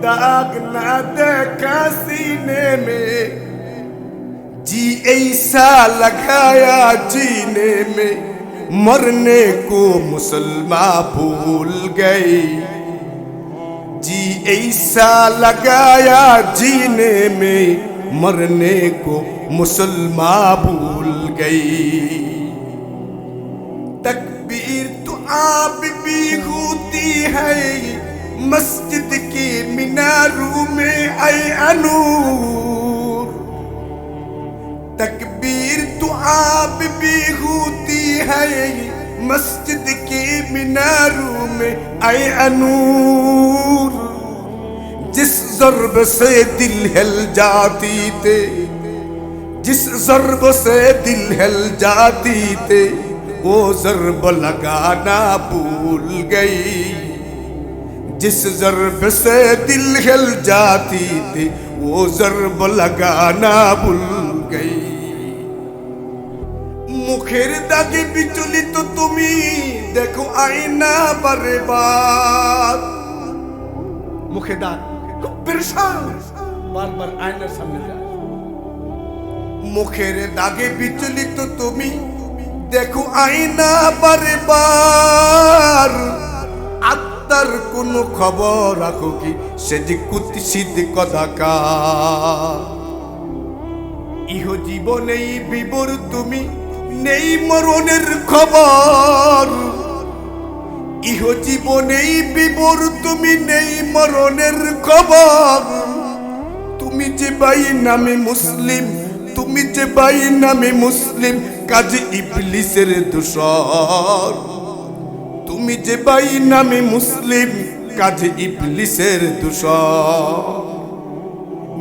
दाग ना देखा सीने में, जी ऐसा लगाया जीने में, मरने को मुसलमान भूल गए। जी ऐसा लगाया जीने में, मरने को मुसलमान भूल गई। तकबीर तो आप भी होती है मस्जिद के मीनारों में ऐ अनूर। तकबीर तो आप भी होती है मस्जिद के मीनारों में ऐ अनूर। जिस ज़र्ब से दिल हिल जाती थे, जिस ज़र्ब से दिल हिल जाती थे, वो ज़र्ब लगाना भूल गई। जिस ज़र्ब से दिल हिल जाती थी, वो ज़र्ब लगाना भूल गई। मुखेर दागे बिचलित तो तुमी देखो आईना बर्बाद। मुखे दाग खूब परेशान, बार बार आईनार सामने যায়। मुखेर दागे बिचलित तो तुमी देखो आईना बर्बाद। আত্মার কোনো খবর রাখো কি সে যে কুৎসিত কদাকার। ইহ জীবনেই বিবর তুমি নেই মরণের খবর। ইহ জীবনেই বিবর তুমি নেই মরণের খবর। তুমি যে ভাই নামে মুসলিম, তুমি যে ভাই নামে মুসলিম, কাজে ইবলিসের দোসর। তুমি যে ভাই নামে মুসলিম, কাজে ইবলিসের দোসর।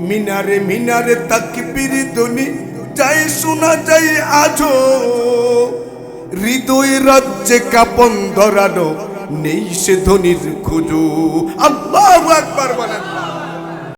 মিনারে মিনারে তাকবীর ধ্বনি যায় শোনা যায় আজো। হৃদয় রাজ্যে কাঁপন ধরানো নেই সে ধ্বনির খোঁজো। আল্লাহু আকবার বলেন।